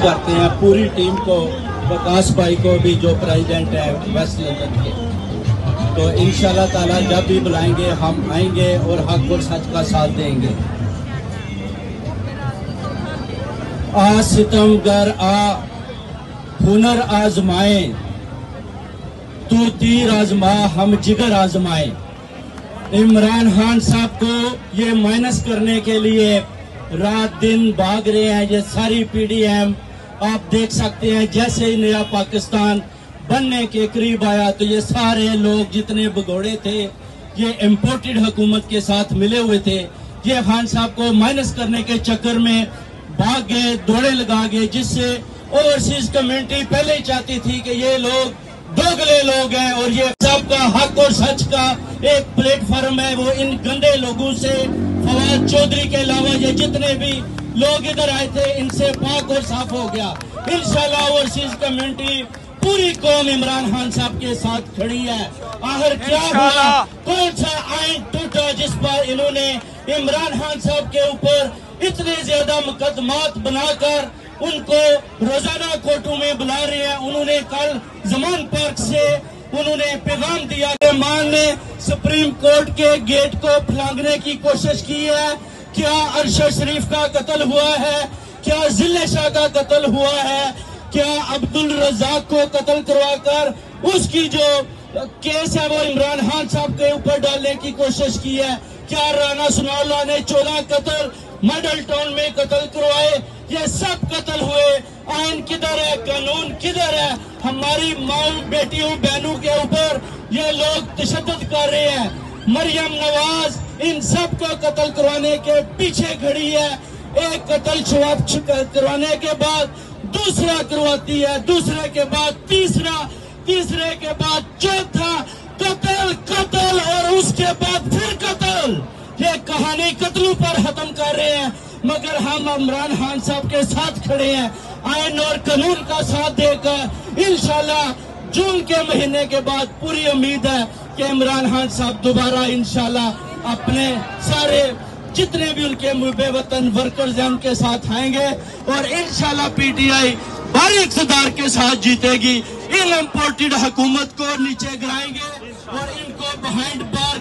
کرتے ہیں پوری ٹیم کو، وکاس بھائی کو بھی جو پریزیڈنٹ ہے ویسٹ لندن کے، تو انشاءاللہ تعالی جب بھی بلائیں گے ہم آئیں گے اور حق اور سچ کا ساتھ دیں گے۔ آ ستم گر آ ہنر آزمائیں، تو تیر آزما ہم جگر آزمائیں۔ عمران خان صاحب کو یہ مائنس کرنے کے لیے رات دن بھاگ رہے ہیں یہ ساری پی ڈی ایم۔ آپ دیکھ سکتے ہیں جیسے ہی نیا پاکستان بننے کے قریب آیا تو یہ سارے لوگ جتنے بگوڑے تھے یہ امپورٹڈ حکومت کے ساتھ ملے ہوئے تھے، یہ خان صاحب کو مائنس کرنے کے چکر میں بھاگ گئے، دوڑے لگا گئے، جس سے اوورسیز کمیونٹی پہلے ہی چاہتی تھی کہ یہ لوگ دوگلے لوگ ہیں اور یہ سب کا حق اور سچ کا ایک پلیٹ فارم ہے۔ وہ ان گندے لوگوں سے، فواد چودھری کے علاوہ یہ جتنے بھی لوگ ادھر آئے تھے ان سے پاک اور صاف ہو گیا۔ انشاءاللہ اوورسیز کمیونٹی پوری قوم عمران خان صاحب کے ساتھ کھڑی ہے۔ آخر کیا ہوا، کون سا آئین ٹوٹا جس پر انہوں نے عمران خان صاحب کے اوپر اتنے زیادہ مقدمات بنا کر ان کو روزانہ کورٹوں میں بلا رہے ہیں۔ انہوں نے کل زمان پارک سے انہوں نے پیغام دیا کہ مان نے سپریم کورٹ کے گیٹ کو پھلانگنے کی کوشش کی ہے۔ کیا ارشد شریف کا قتل ہوا ہے؟ کیا ذلِ شاہ کا قتل ہوا ہے؟ کیا عبدالرزاق کو قتل کروا کر اس کی جو کیس ہے وہ عمران خان صاحب کے اوپر ڈالنے کی کوشش کی ہے؟ کیا رانا ثناء اللہ نے 14 قتل ماڈل ٹاؤن میں قتل کروائے؟ یہ سب قتل ہوئے۔ آئین کدھر ہے؟ قانون کدھر ہے؟ ہماری ماں بیٹیوں بہنوں کے اوپر یہ لوگ تشدد کر رہے ہیں۔ مریم نواز ان سب کو قتل کروانے کے پیچھے کھڑی ہے۔ ایک قتل کروانے کے بعد دوسرا کرواتی ہے، دوسرے کے بعد تیسرا، تیسرے کے بعد چوتھا، قتل اور اس کے بعد پھر قتل۔ یہ کہانی قتلوں پر ختم کر رہے ہیں، مگر ہم عمران خان صاحب کے ساتھ کھڑے ہیں، آئین اور قانون کا ساتھ دے کر انشاءاللہ جون کے مہینے کے بعد پوری امید ہے کہ عمران خان صاحب دوبارہ انشاءاللہ اپنے سارے جتنے بھی ان کے محب وطن ورکرز ہیں ان کے ساتھ آئیں گے اور انشاءاللہ پی ٹی آئی بھاری اقتدار کے ساتھ جیتے گی۔ ان امپورٹڈ حکومت کو نیچے گرائیں گے اور ان کو بہائنڈ بار